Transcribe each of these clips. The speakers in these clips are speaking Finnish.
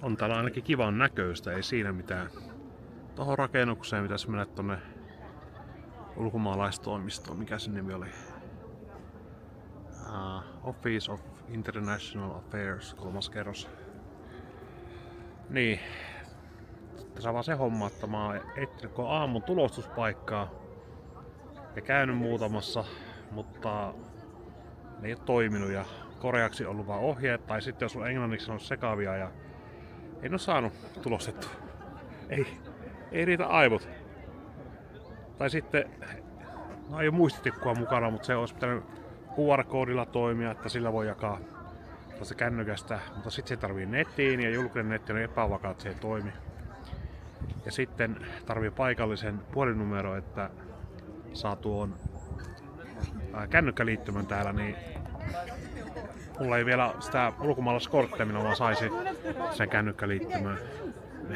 On täällä ainakin kivan näköistä, ei siinä mitään. Tuohon rakennukseen pitäisi mennä tonne ulkomaalaistoimistoon, mikä sen nimi oli? Office of International Affairs, 3. kerros. Niin, tässä vaan se homma, että mä oon etsinyt aamun tulostuspaikkaa ja käynyt muutamassa, mutta ne ei ole toiminut ja koreaksi ollut vaan ohjeet, tai sitten jos on englanniksi on sekavia ja en oo saanut tulostettua. Ei riitä aivot. Tai sitten, no ei ole muistitikkua mukana, mutta se olisi pitänyt QR-koodilla toimia, että sillä voi jakaa tuosta kännykästä. Mutta sitten se tarvii nettiin ja julkinen netti on epävakaa, että se ei toimi. Ja sitten tarvii paikallisen puhelinnumero, että saa tuon kännykkäliittymän täällä, niin mulla ei vielä sitä ulkomaalaiskorttia, millä mä saisin sen kännykkäliittymän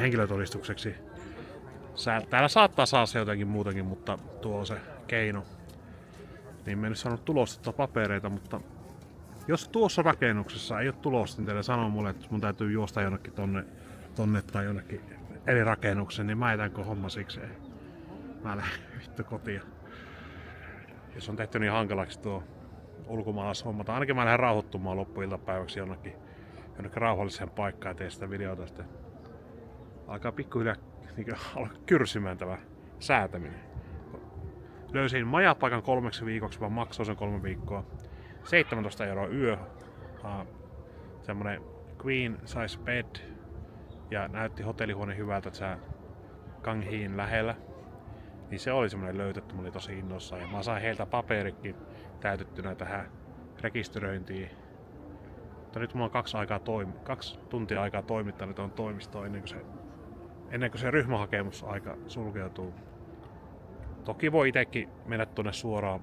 henkilötodistukseksi. Täällä saattaa saa se jotenkin muutenkin, mutta tuo on se keino. Niin mä en nyt saanut tulostettua papereita, mutta jos tuossa rakennuksessa ei ole tulosta, niin teille sanoo mulle, että mun täytyy juosta jonnekin tonne tai jonnekin eri rakennukseen, niin mä jätänkö homma sikseen. Mä lähden vittu kotiin. Jos on tehty niin hankalaksi tuo ulkomaalaishomma, tai ainakin mä lähden rauhoittumaan loppuiltapäiväksi jonnekin rauhalliseen paikkaan ja teen sitä videota sitten. Alkaa pikkuhiljaa alkaa kyrsimään tämä säätäminen. Löysin majapaikan 3 viikoksi, vaan maksoi sen 3 viikkoa. 17 € yö. Semmonen queen size bed. Ja näytti hotellihuone hyvältä, että sä Ganghiin lähellä. Niin se oli semmonen löytetty, mä olin tosi innoissaan. Ja mä sain heiltä paperikin täytettynä tähän rekisteröintiin. Mutta nyt mulla on 2 tuntia aikaa toimittaa nyt on toimistoon ennen kuin se ryhmähakemusaika sulkeutuu. Toki voi itsekin mennä tuonne suoraan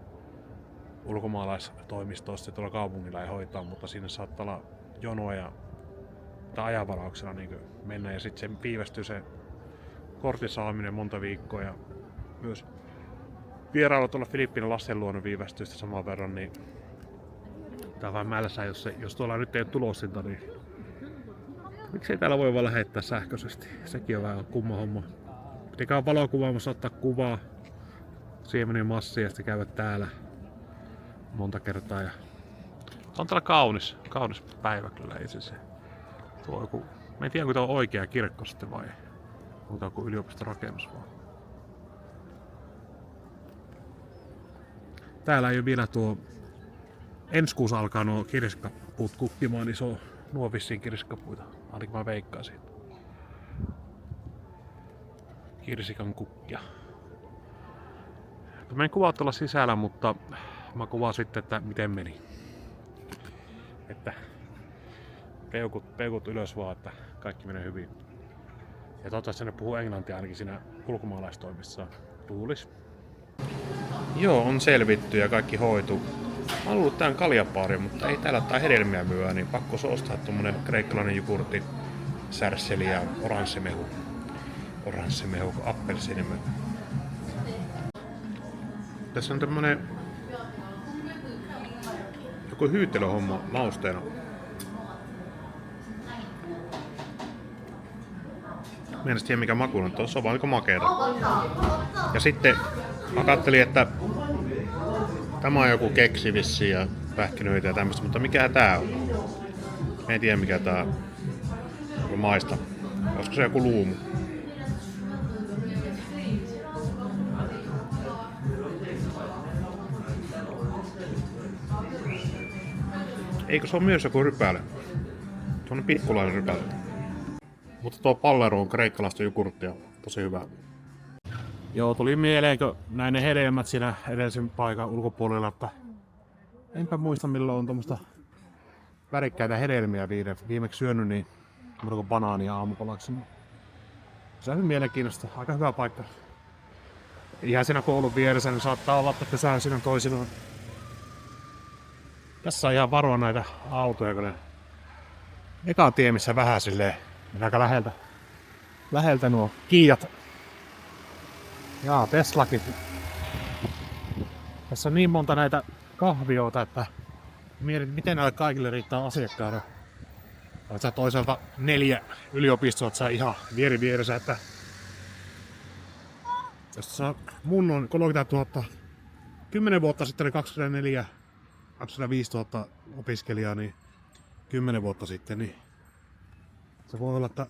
ulkomaalaistoimistosta tuolla kaupungilla ja hoitaa, mutta siinä saattaa olla jonoa tai ajanvarauksena niin mennä ja sitten se viivästyy se kortin saaminen monta viikkoa ja myös vierailu tuolla Filippiinen lasten luona viivästyy sitä saman verran, niin tää on vähän mälsää, jos tuolla nyt ei ole tulosinta, niin miksei täällä voi vaan lähettää sähköisesti? Sekin on vähän kumma homma. Pitikää valokuvaamassa ottaa kuvaa siemenen massia ja sitten käydä täällä monta kertaa. Ja on täällä kaunis päivä kyllä itse se. Tuo joku, mä en tiedä onko tuo on oikea kirkko sitten vai onko joku yliopistorakennus vaan. Täällä ei ole vielä tuo, ensi kuussa alkaa nuo kirsikkapuut kukkimaan, niin se on nuo vissiin kirsikkapuita. Ainakin mä veikkaan siitä. Kirsikan kukkia. Mä en kuvaa tuolla sisällä, mutta mä kuvaan sitten, että miten meni. Että peukut ylös vaan, että kaikki menee hyvin. Ja toivottavasti ne puhuu englantia ainakin siinä ulkomaalaistoimissa. Luulis. Joo, on selvitty ja kaikki hoitu. Mä oon luullut tän kaljapaari, mutta ei täällä tai hedelmiä myö, niin pakko se ostaa tommonen kreikkalainen jogurtti, särsseli ja oranssemehu. Oranssemehu kuin appelsiinimehu. Tässä on tämmönen joku hyytelöhomma mausteena. Mä en tiedä mikä maku on, tuossa on vaan niinku makeeta. Ja sitten mä kattelin, että tämä on joku keksi vissiin ja pähkinöitä ja tämmöstä, mutta mikä tää on? Mä en tiedä mikä tää on maista. Olisiko se joku luumu? Eikö se ole myös joku rypäle? Se on pikkulainen rypäle. Mutta tuo Pallero on kreikkalaista jogurttia. Tosi hyvä. Joo, tuli mieleen, kun näin ne hedelmät siinä edellisen paikan ulkopuolella, että enpä muista milloin on tuommoista värikkäitä hedelmiä viimeksi syönyt, niin kuin banaania aamupalaksi. Se on hyvin mielenkiintoista. Aika hyvä paikka. Ihan siinä koulun vieressä, niin saattaa olla, että pesää siinä toisinaan. Tässä on ihan varoa näitä autoja, kun ne eka tie, missä vähän silleen aika läheltä nuo Kiat. Jaa, Teslakin. Tässä on niin monta näitä kahvioita, että mietin, miten näille kaikille riittää asiakkaita. Sä toisaalta 4 yliopistoa, että sä ihan vieressä, että jos mun on 30 000, 10 vuotta sitten oli 25 000 opiskelijaa, niin 10 vuotta sitten, niin se voi olla, että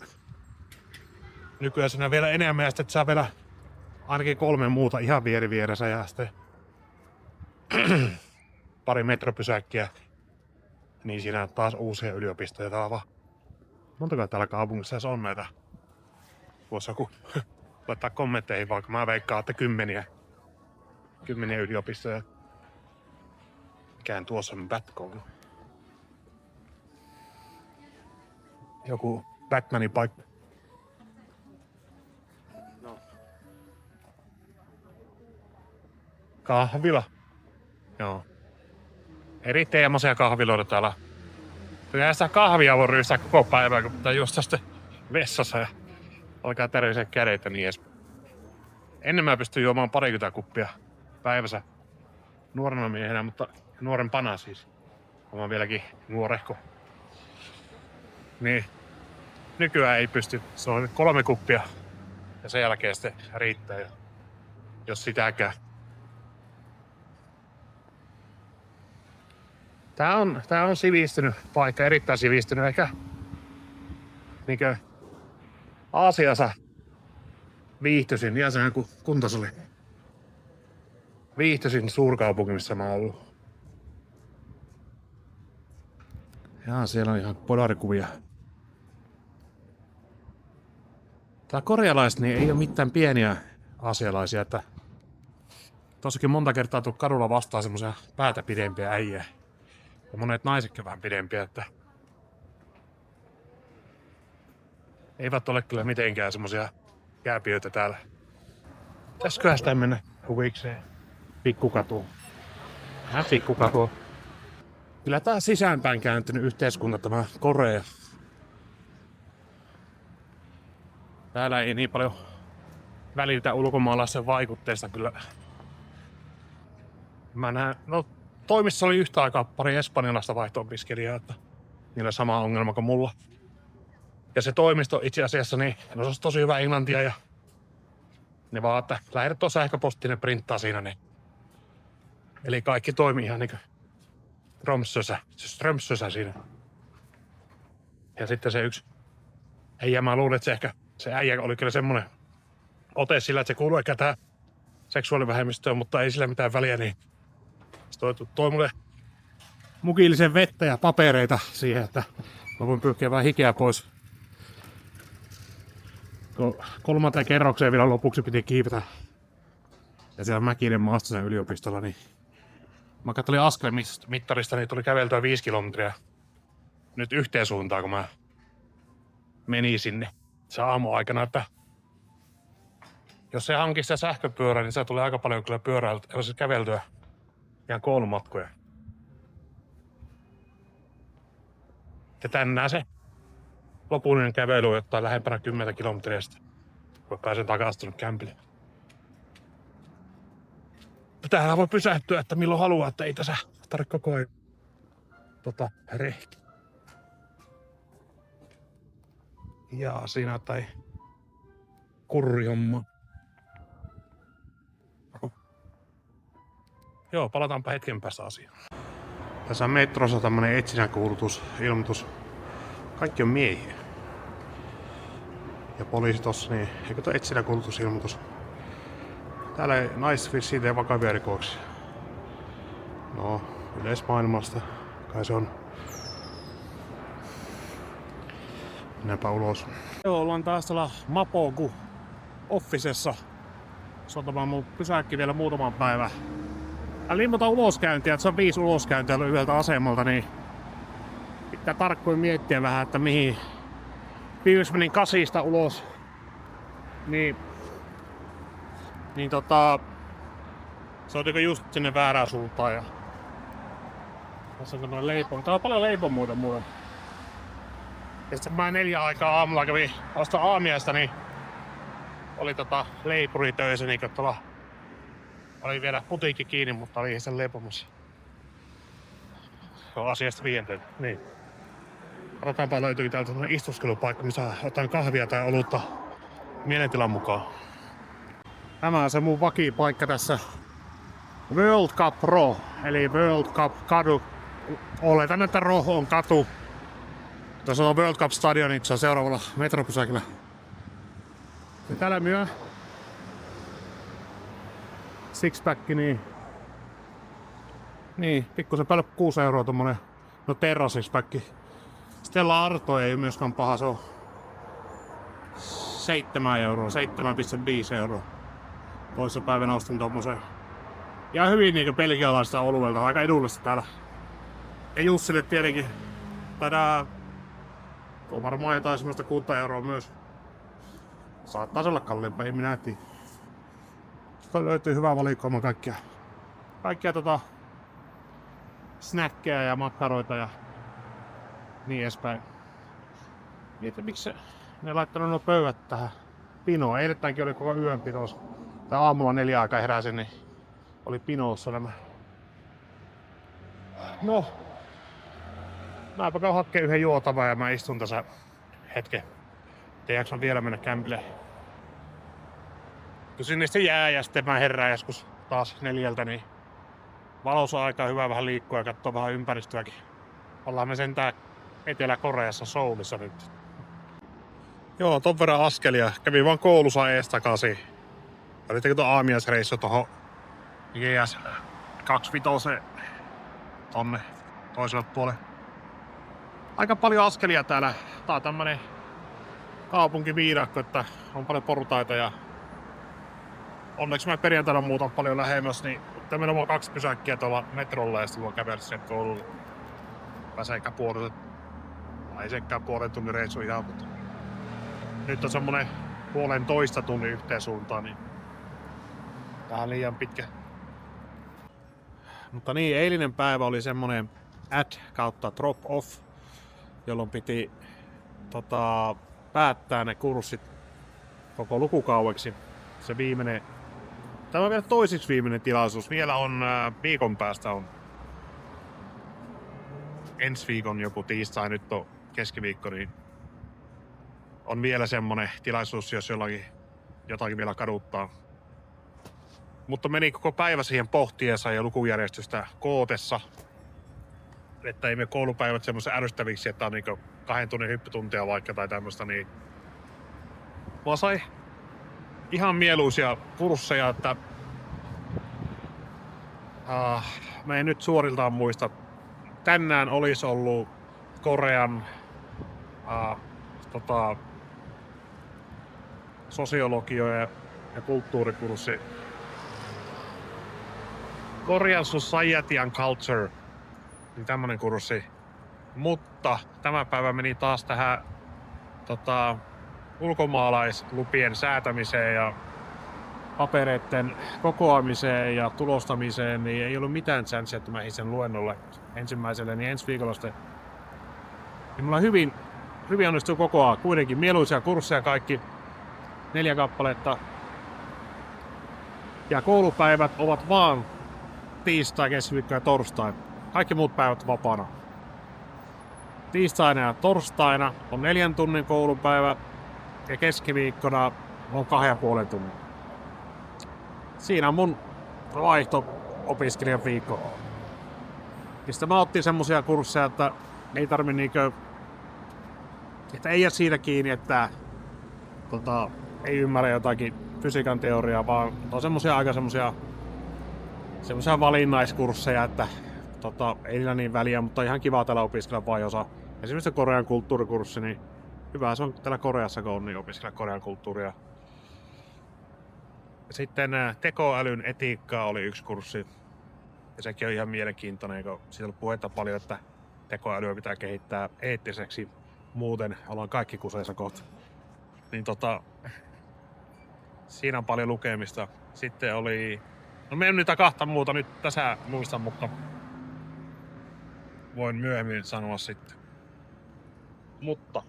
nykyään sinä vielä enemmän ja sitten saa vielä ainakin 3 muuta ihan vieressä ja sitten pari metropysäkkiä, niin siinä on taas uusia yliopistoja. Täällä vaan montako täällä kaupungissa on näitä? Voisi joku laittaa kommentteihin, vaikka mä veikkaan, että kymmeniä yliopistoja. Mikään tuossa on Batgirl. Joku Batmanin paikka. No. Kahvila. Joo. Eri teemaisia kahviloita täällä. Kyllä sitä kahvia voi ryystää koko päivää, kun pitää juosta sitten vessassa ja alkaa terveisiä kädet ja niin edes. Ennen mä pystyn juomaan 20 kuppia päivässä nuorena miehenä, mutta nuorempana siis. Mä oon vieläkin nuorehko. Niin nykyään ei pysty. Se on 3 kuppia ja sen jälkeen sitten riittää, jos sitäkään. Tää on sivistynyt paikka, erittäin sivistynyt. Ehkä niinkö Aasiassa viihtyisin, ihan sehän kuin kuntosali. Viihtyisin suurkaupunki, missä mä oon ollut. Jaa, siellä on ihan podarikuvia. Tää korealaiset niin ei oo mitään pieniä aasialaisia, että tossakin monta kertaa tuu kadulla vastaan semmosia päätä pidempiä äijää. Ja monet naisetkin vähän pidempiä, että eivät ole kyllä mitenkään semmosia kääpiöitä täällä. Pitäisköhän sitä mennä huvikseen pikkukatuun? Pikkukatu. Kyllä tää sisäänpäin kääntynyt yhteiskunta tämä Korea. Täällä ei niin paljon välitä ulkomaalaisen vaikutteista kyllä. Mä näen, toimissa oli yhtä aikaa pari espanjalaista vaihto-opiskelijaa, että niillä on sama ongelma kuin mulla. Ja se toimisto itse asiassa, niin ne osasi tosi hyvää englantia ja ne vaan, että lähdet tuon sähköpostiin, ne printtaa siinä niin. Eli kaikki toimii ihan niinku Strömsössä siinä. Ja sitten se yksi äijä, mä luulen, että se äijä oli kyllä semmonen ote sillä, että se kuuluu ehkä tähän seksuaalivähemmistöön, mutta ei sillä mitään väliä, niin se toi mulle mukillisen vettä ja papereita siihen, että mä voin pyyhkiä vähän hikeä pois. 3. kerrokseen vielä lopuksi piti kiivetä. Ja siellä Mäkinen Maastosen yliopistolla, niin mä katselin askelmittarista, niin tuli käveltyä 5 kilometriä nyt yhteen suuntaan, kun mä menin sinne se aamuaikana, että jos se hankisi se sähköpyörä, niin se tulee aika paljon kyllä pyöräiltä, ja se käveltyä ihan koulumatkoja. Ja tänään se lopullinen kävely on jotain lähempänä 10 kilometriä sitten, kun pääsen takaisin tuonne kämpille. Täällä voi pysähtyä, että milloin haluaa, että ei tässä tarvitse koko ajan rehti. Ja siinä tai kurrihomma. Joo, palataanpa hetken päästä asiaan. Tässä on metrossa tämmönen etsintäkuulutusilmoitus. Kaikki on miehiä. Ja poliisi tossa, niin eikö tuo etsintäkuulutusilmoitus? Täällä ei naisvissiin tee vakavia rikoksia. No, yleismaailmasta. Kai se on. Mennäänpä ulos. Joo, ollaan taas täällä Mapogu Officessa. Sotamaan mun pysäkki vielä muutaman päivän. Täällä ilmoita uloskäyntiä, että se on 5 uloskäyntiä yhdeltä asemalta, niin pitää tarkkoin miettiä vähän, että mihin. Viimeis menin 8 ulos. Niin se on just sinne väärään suuntaan ja tässä on tämmönen leipom. Täällä on paljon leipomuita muuten. Ja sitten mä 4 aikaa aamulla kävin ostaa aamiaista, niin oli leipuri töissä, niin tuolla oli vielä putiikki kiinni, mutta oli sen leipomassa. Se on asiasta 5. Niin. Katsotaanpa löytyy täältä sellainen istuskelupaikka, missä otan kahvia tai olutta mielentilan mukaan. Tämä on se mun vakipaikka tässä World Cup Pro, eli World Cup kadu. Oletan, että Ro on katu. Tässä on World Cup stadion, se on seuraavalla metropysäkillä. Ja täällä myö sixpack, niin pikkusen päälle 6 € tommonen, no Terra sixpack. Stella Arto ei myöskään paha, se on 7 €, 7,5 €. Toissa päivänä ostin tommosen. Ja hyvin niinku belgialaista oluelta, aika edullista täällä. Ja Jussille tietenkin. On varmaan jotain semmoista 6 € myös. Saattaa olla kalliimpaa, ei minä tiedä. Sitten löytyy hyvä valikoima kaikkia snackeja ja makkaroita ja niin edespäin. Mietin, miksi ne laittanut nuo pöydät tähän pinoon. Eilettäänkin oli koko yön pinos. Tai aamulla 4 aikaa heräsin, niin oli pinoossa nämä. No, mäpä käyn hakkeen yhden juotavan ja mä istun tässä hetken. Ei jaksa vielä mennä kämpille. Kun sinne sitten jää ja sitten mä herään joskus taas 4, niin valossa on aika hyvä vähän liikkua ja katsoa vähän ympäristöäkin. Ollaan me sentään Etelä-Koreassa Soulissa nyt. Joo, ton verran askelia. Kävin vaan koulussa ees takaisin. Oli tuo aamiaisreissu tohon GS 25 tonne toiselle puolelle. Aika paljon askelia täällä. Tää on tämmönen kaupunkiviidakko, että on paljon portaita ja onneksi mä perjantaina muutan paljon lähemmäs, niin meillä on 2 pysäkkiä tuolla metrolla ja sitten voi kävellä sen koululle. Pääsee ehkä ei sekään puolen tunnin reissu ihan, mutta nyt on semmonen 1,5 tunnin yhteen suuntaan, niin vähän liian pitkä. Mutta niin, eilinen päivä oli semmonen add kautta drop off, jolloin piti päättää ne kurssit koko lukukaueksi. Se viimeinen, tämä on vielä toisiksi viimeinen tilaisuus. Vielä on viikon päästä on ensi viikon joku tiistai, nyt on keskiviikko, niin on vielä semmonen tilaisuus, jos jotakin vielä kaduttaa. Mutta meni koko päivä siihen pohtiessa ja lukujärjestystä kootessa. Että ei me koulupäivät semmoisen ärsyttäviksi, että on niinku 2 tunnin hyppytuntia vaikka tai tämmöstä, niin mä sai ihan mieluisia kursseja, että mä en nyt suoriltaan muista. Tänään olisi ollut Korean sosiologia ja kulttuurikurssi. Korean Society and Culture, niin tämmönen kurssi. Mutta tämä päivä meni taas tähän ulkomaalaislupien säätämiseen ja papereiden kokoamiseen ja tulostamiseen, niin ei ollut mitään chanssiä, että mä sen luennolle ensimmäiselle, niin ensi viikolla sitten. Ja mulla hyvin onnistuu kokoaa. Kuitenkin mieluisia kursseja kaikki 4 kappaletta. Ja koulupäivät ovat vaan tiistai, keskiviikko ja torstai. Kaikki muut päivät vapaana. Tiistaina ja torstaina on 4 tunnin koulupäivä ja keskiviikkona on 2,5 tunnin. Siinä on mun vaihto-opiskelijan viikko. Ja sitten mä otin semmosia kursseja, että ei tarvi että ei jää siitä kiinni, että ei ymmärrä jotakin fysiikan teoriaa, vaan on semmosia valinnaiskursseja, että ei niillä niin väliä, mutta ihan kiva täällä opiskella vai osa. Esimerkiksi Korean kulttuurikurssi, niin hyvä se on täällä Koreassa, kun on, niin opiskella Korean kulttuuria. Sitten tekoälyn etiikkaa oli yksi kurssi. Ja sekin on ihan mielenkiintoinen, kun siitä on puhetta paljon, että tekoälyä pitää kehittää eettiseksi. Muuten ollaan kaikki kuseissa kohta. Niin siinä on paljon lukemista. Sitten oli... No me en niitä 2 muuta nyt tässä muista, mutta voin myöhemmin sanoa sitten. Mutta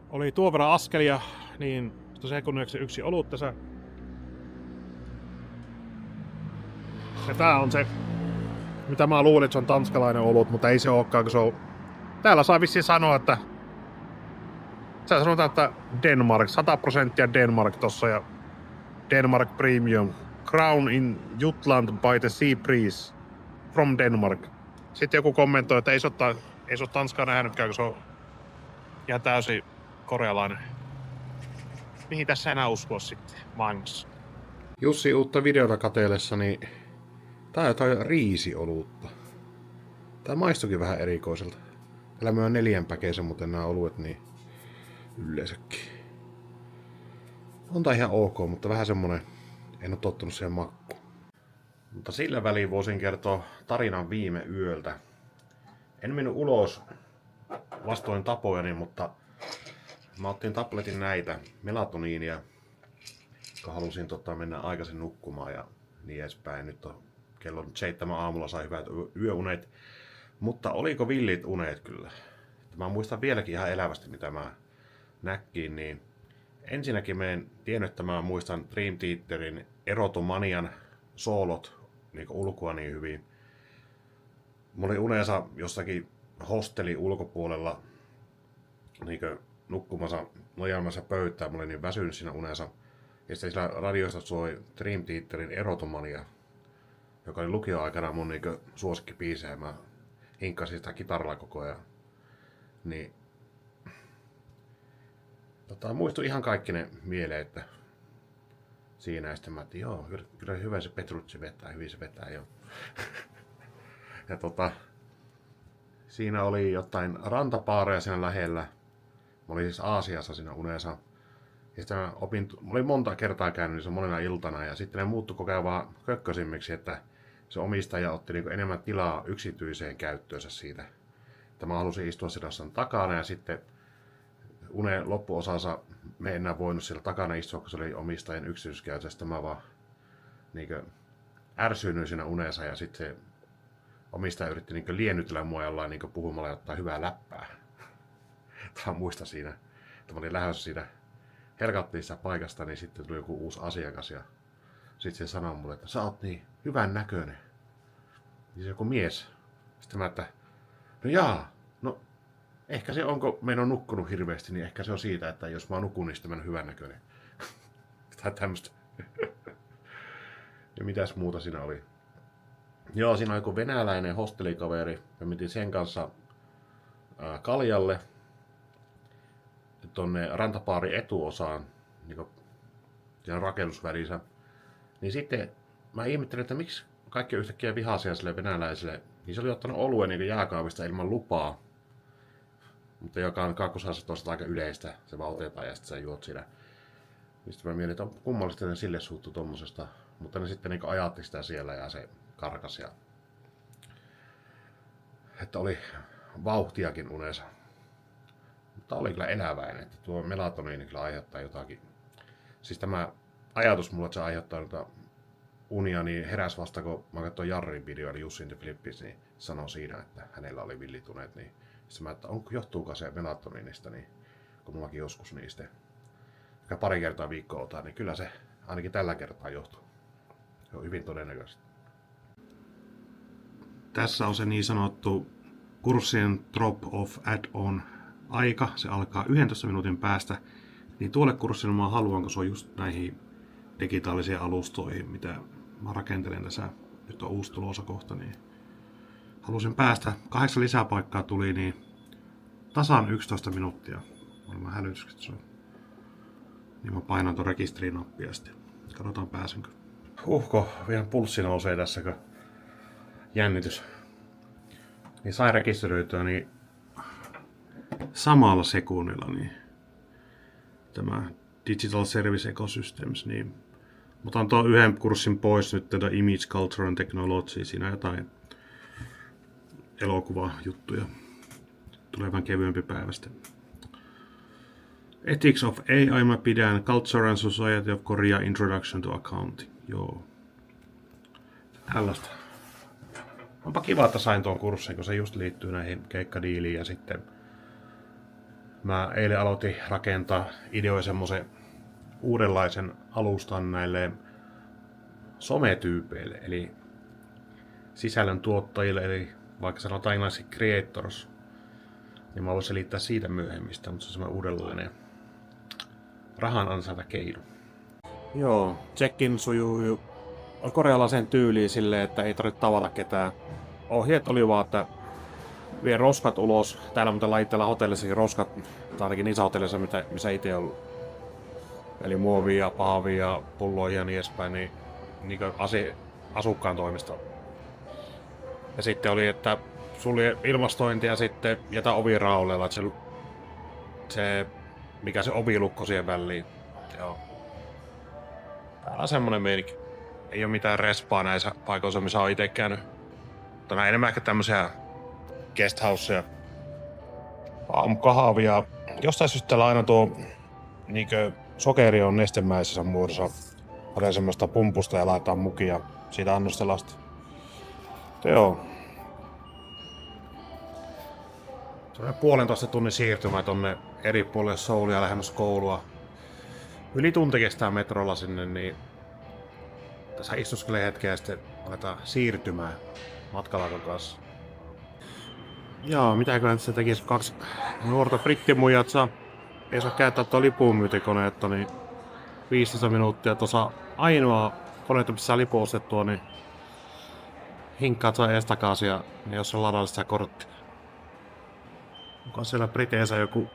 oli tuon verran askelia, niin sekunniksi 1 olut tässä. Ja tää on se, mitä mä luulin, että se on tanskalainen olut, mutta ei se olekaan, kun se on Täällä saa vissiin sanoa, että sä sanotaan, että Denmark, 100% Denmark tossa ja Denmark Premium. Crown in Jutland by the Sea Breeze from Denmark. Sitten joku kommentoi, että ei se ole Tanskaa nähnytkään, kun se on ihan täysin korealainen. Mihin tässä enää uskoa sitten maailmassa? Jussi uutta videota kateellessa, niin tää on jotain riisiolutta. Tää maistuikin vähän erikoiselta. Täällä myö 4 päkeisen, mutta nämä oluet niin yleensäkin. On tää ihan ok, mutta vähän semmonen, en oo tottunut siihen makkuun. Mutta sillä väliin voisin kertoa tarinan viime yöltä. En mennyt ulos vastoin tapojani, mutta mä otin tabletin näitä, melatoniinia, kun halusin mennä aikaisin nukkumaan ja niin edespäin. Nyt on kello 7 aamulla, sai hyvät yöunet. Mutta oliko villit unet kyllä? Mä muistan vieläkin ihan elävästi mitä mä näkkiin, niin ensinnäkin mä en tiennyt, että mä muistan Dream Theaterin Erotomanian soolot niin ulkoa niin hyvin. Mä olin unensa jossakin hosteli ulkopuolella niin nukkumassa, nojaamassa pöytään. Mä olin niin väsynyt siinä unensa. Ja sitten sillä radioista soi Dream Theaterin Erotomania, joka oli lukioaikana mun niin suosikkibiisejä. Mä hinkkasin sitä kitaralla koko ajan. Niin muistui ihan kaikki ne mieleen, että siinä ja sitten mä ajattelin, joo, kyllä hyvä se Petrucci vetää, hyvin se vetää jo. Ja siinä oli jotain rantapaareja siinä lähellä. Mä olin siis Aasiassa siinä unessa. Ja sitten mä olin monta kertaa käynyt niissä monena iltana ja sitten ne muuttui koko ajan vaan kökkösimmiksi, että se omistaja otti niin enemmän tilaa yksityiseen käyttöönsä siitä. Että mä halusin istua siellä takana ja sitten unen loppuosansa me enää voinut siellä takana istua, kun se oli omistajan yksityiskäytöstä. Mä vaan niin ärsyynnyin siinä unessa ja sitten se omistaja yritti niin liennytellä mua jollain niin puhumalla ja ottaa hyvää läppää. Tämä muista siinä, että mä olin lähdössä siitä helkattiin sitä paikasta, niin sitten tuli joku uusi asiakas ja sitten se sanoi mulle, että sä oot niin hyvän näköinen. Niin se joku mies. Sitten mä, että no jaa, no ehkä se onko meidän on nukkunut hirveästi, niin ehkä se on siitä, että jos mä nukun, niin sitten mä oon hyvän näköinen. Tai tämmöstä. Ja mitäs muuta siinä oli? Joo, siinä on joku venäläinen hostelikaveri. Me mentiin sen kanssa kaljalle tonne rantapaari etuosaan, niin siinä rakennusvälissä. Niin sitten mä ihmettelin, että miksi kaikki on yhtäkkiä vihaisia sille venäläiselle. Niin se oli ottanut oluen niin jääkaapista ilman lupaa. Mutta joka on Kaakkois-Aasiassa toista aika yleistä. Se vaan otetaan ja sitten sä juot siinä. Sitten mä mietin, että on kummallista, että ne sille suuttu tommosesta. Mutta ne sitten niin ajatti sitä siellä ja se karkas. Että oli vauhtiakin unessa. Mutta oli kyllä eläväinen, että tuo melatoniini kyllä aiheuttaa jotakin. Siis tämä ajatus mulla, että se aiheuttaa unia, niin heräs vasta, kun mä katsoin Jarrin video, eli Jussi in the Philippines, niin sanoi siinä, että hänellä oli villituneet. Niin sitten mä, että johtuuko se melatoniinista, niin kun mullakin joskus niistä pari kertaa viikkoa otan, niin kyllä se ainakin tällä kertaa johtuu. Se on hyvin todennäköistä. Tässä on se niin sanottu kurssien drop-off add-on aika. Se alkaa 11 minuutin päästä. Niin tuolle kurssille mä haluan, kun se on just näihin digitaalisiin alustoihin, mitä mä rakentelen tässä. Nyt on uusi tulossa kohta, niin halusin päästä. 8 lisäpaikkaa tuli, niin tasan 11 minuuttia. Varmaan hälytykset soi. Niin mä painan tuon rekisteriinappia sitten. Katsotaan pääsenkö. Vielä pulssi nousee tässä, kun jännitys. Niin sai rekisteröityä niin samalla sekunnilla niin tämä Digital Service Ecosystems, niin otan tuon yhden kurssin pois nyt tätä Image Culture and Technology, siinä on jotain elokuvajuttuja. Tulee vähän kevyempi päivästä. Ethics of AI mä pidän, Culture and Society of Korea Introduction to Accounting. Joo. Tällaista. Onpa kiva, että sain tuon kurssin, kun se just liittyy näihin keikkadiiliin ja sitten mä eilen aloitin rakentaa ideoin semmoisen uudenlaisen alustan näille sometyypeille, eli sisällön tuottajille, eli vaikka sanotaan englanniksi creators. Ja mä voin selittää siitä myöhemmistä, mutta se on semmoinen uudenlainen rahan ansaita keino. Joo, check-in sujuu korealaisen tyyliin silleen, että ei tarvitse tavata ketään. Ohjeet oli vaan, että vie roskat ulos. Täällä muuten lajitteella hotellissakin roskat, tai ainakin niissä hotellissa, missä itse ollut. Eli muovia, pahvia, pulloja ja niin edespäin, niin asukkaan toimista. Ja sitten oli, että sulje ilmastointi ja sitten jätä ovi raolleella, että mikä se ovilukko siihen väliin. Joo. Täällä on semmonen meininki. Ei oo mitään respaa näissä paikoissa, missä on ite käynyt. Mutta nämä enemmän ehkä tämmösiä guesthouseja. Aamukahvia. Jostain syystä täällä aina tuo niinkö sokeri on nestemäisessä muodossa. Paljon semmoista pumpusta ja laitetaan mukia siitä annostelasta. Joo. Se on 1,5 tunnin siirtymä tonne eri puolille Soulia lähemmäs koulua. Yli tunti kestää metrolla sinne, niin tässä istuskelee hetkeä ja sitten aletaan siirtymään matkalaukon kanssa. Joo, mitäköhän se tekisi 2 nuorta brittimuijat ei saa käyttää tuo lipunmyyntikoneetta, niin 15 minuuttia tuossa ainoa koneetta, missä saa lipu ostettua, niin hinkkaat saa ees takaisin ja jos on ladalla sitä korttia. Onko siellä Briteissä joku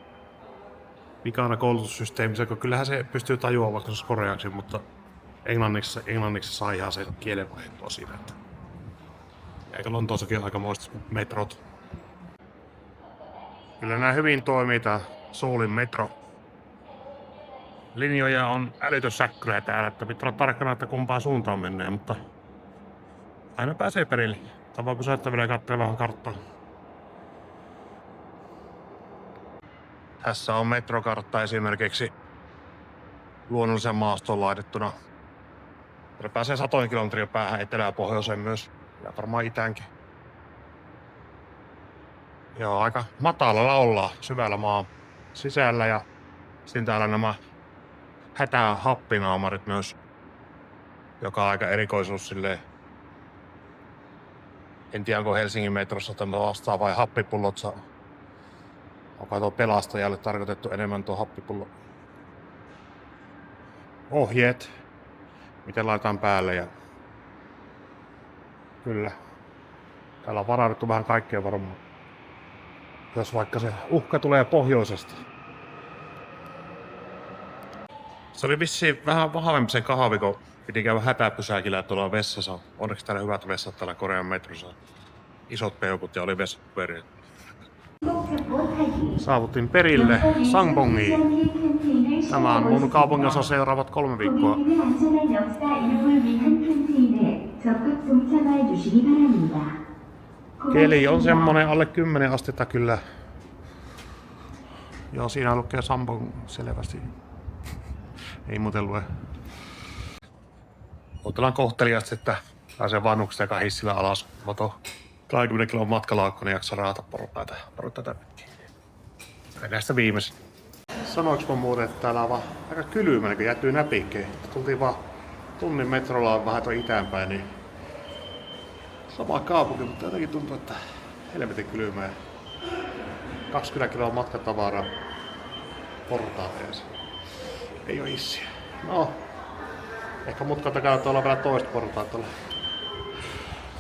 vikana koulutussysteemi, kun kyllähän se pystyy tajuamaan vaikka se koreaksi, mutta englanniksi saa ihan sen kielen vaihtoa siinä. Että eikä Lontoossakin aikamoiset metrot. Kyllä nämä hyvin toimii tää Soulin metro. Linjoja on älytön säkkylä täällä, että pitää olla tarkkana, että kumpaan suuntaan menee, mutta aina pääsee perille. Tai vaan pysäyttää vielä ja katsella vähän karttaa. Tässä on metrokartta esimerkiksi luonnollisen maastoon laitettuna. Täällä pääsee 100 kilometriä päähän etelään ja pohjoiseen myös. Ja varmaan itäänkin. Joo, aika matalalla ollaan syvällä maan sisällä ja sitten täällä nämä hätähappinaamarit myös, joka on aika erikoisuus silleen. En tiedä, onko Helsingin metrossa tämä vastaa vai happipullot saa. Onko tuo pelastajalle tarkoitettu enemmän tuo happipullo. Ohjeet, miten laitetaan päälle ja kyllä. Täällä on varauduttu vähän kaikkea varmaan. Jos vaikka se uhka tulee pohjoisesta. Se oli vissiin vähän vahvempi se kahvi, kun piti käydä hätäpysäkillä tuolla vessassa. Onneksi täällä hyvät vessat täällä Korean metrossa. Isot peukut ja oli vessaperiä. Saavuttiin perille Sangbongiin. Tämä on mun kaupunginosa seuraavat 3 viikkoa. Keli on semmonen alle 10 astetta kyllä. Joo, siinä lukee Sambong selvästi. Ei muuten lue. Otellaan kohteliaasti, että pääsee vanhukset eka hissillä alas. Mato 20 kilon matkalaukko, niin jaksaa raata portaita pitkin. Näistä viimeisin. Sanoinko mä muuten, että täällä on vaan aika kylmä, kun jätyy näpikkeen. Tultiin vaan tunnin metrolla vähän tuon itäänpäin, niin sama kaupunki, mutta jotenkin tuntuu, että helvetin kylmää. 20 kiloa matkatavaraa portaat ees. Ei oo hissiä. No, ehkä mutkan takana tuolla on vielä toista portaat tuolla.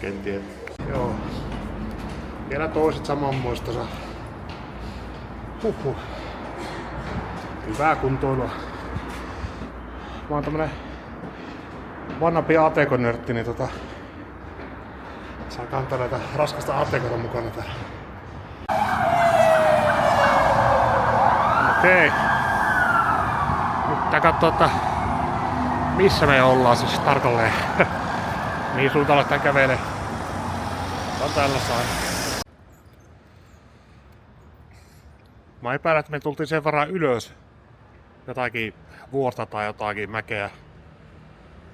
Kenties. Joo. Vielä toiset samanmuistossa. Huhhuh. Hyvää kuntoilua. Mä oon tämmönen vanhampi ATK-nörtti, niin saa kantaa näitä raskasta ATK:ta mukana täällä. Okei. Nyt pitää katsoa, että missä me ollaan siis tarkalleen. Niin suuntaan aletaan kävelee. Tää on tällä sain. Mä epäilen, että me tultiin sen verran ylös. Jotakin vuorta tai jotakin mäkeä.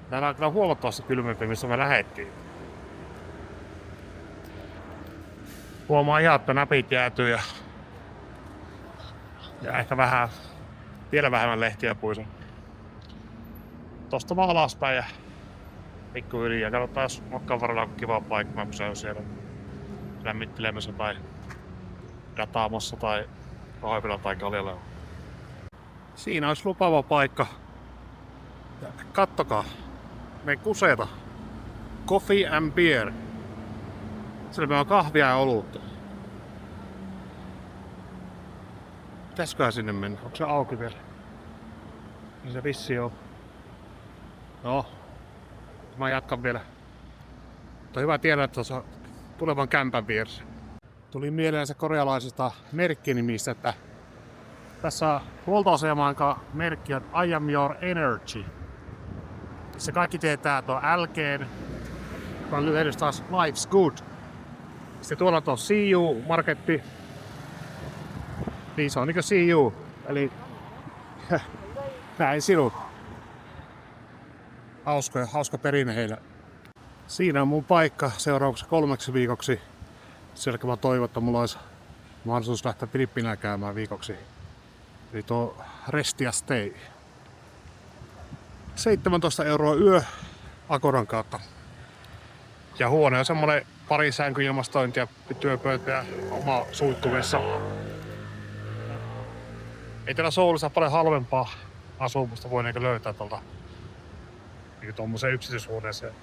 Täällä on kyllä huomattavasti kylmempi, missä me lähettiin. Huomaa ihan, että näpit jäätyy ja ehkä vielä vähemmän lehtiä puissa. Tosta vaan alaspäin ja pikku yli ja katsotaan, jos matkan varrella on kiva paikka, mä pysäyn siellä lämmittelemässä tai Dataamossa tai kahvilla tai kaljalla. Siinä olisi lupaava paikka. Ja kattokaa. Me kuseeta. Coffee and beer. Siellä on kahvia ja olutta. Pitäisköhän sinne mennä? Onko se auki vielä? Niin se vissi on. No. Mä jatkan vielä. Mutta hyvä tiedä, että tuossa tulevan kämpän vieressä. Tuli mieleen se korealaisesta merkkinimistä, että tässä huoltoasemaan merkki on I am your energy. Se kaikki tietää tuon L:n, joka on lyhennys taas life's good. Sitten tuolla on tuo see you marketti. Niin se on niinku see you. Eli näin sinut. Hauska perinne heillä. Siinä on mun paikka seuraavaksi 3 viikoksi. Sielläkin mä toivon, että mulla olisi mahdollisuus lähteä Filippiinään käymään viikoksi. Eli tuo Restia Stay. 17 € yö Agodan kautta. Ja huone on semmonen pari sänkyilmastointia, työpöytä ja oma suihkuvessa. Ei täällä Soulissa paljon halvempaa asumusta voi löytää tuolta tuommoiseen yksityishuoneeseen.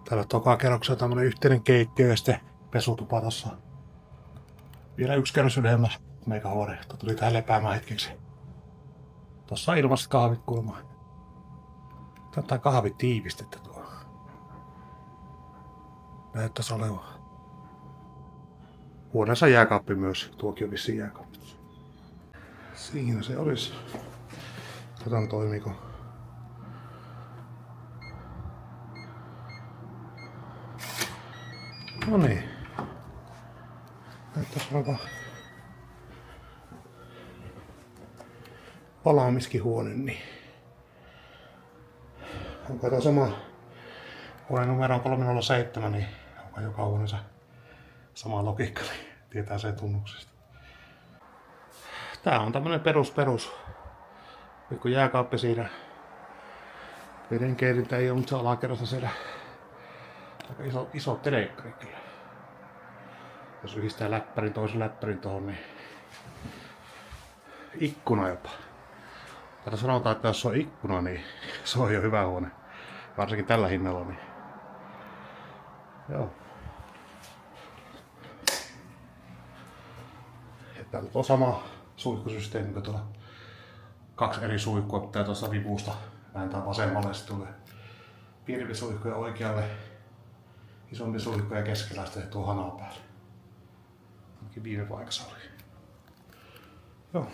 Täällä toka kerroksella tämmönen yhteinen keittiö ja sitten pesutupa tossa. Vielä 1 kerros ylemmäs meikä huone. Tuli tähän lepäämään hetkeksi. Tossa on ilmaiset kahvit kulmaa. Tätä kahvitiivistettä tuo. Näyttäis olevan. Huoneessa jääkaappi myös. Tuokin on vissiin jääkaappi. Siinä se olisi. Katsotaan toimiiko. No niin. Näyttäis olevan palaamiskin niin. Onko tuo sama huone numero 307, niin onko joka huoneessa sama logiikka, niin tietää sen tunnuksesta. Tää on tämmönen perus. Pikku jääkaappi siinä. Vedenkeilintä ei ole, mutta se alakerrassa siellä. Aika iso telekari kyllä. Jos yhdistää toisen läppärin tohon, niin ikkuna jopa. Täällä sanotaan, että jos on ikkuna, niin se on jo hyvä huone. Varsinkin tällä hinnalla. Niin. Joo. Ja täällä on sama suihkusysteemi kuin tuolla 2 eri suihkua. Pitää tuossa vipusta vääntää vasemmalle. Sitten tulee pienempi suihku ja oikealle. Isompi suihku ja keskellä sitten tuo hanaa päälle. Ainakin viime paikassa oli. Joo.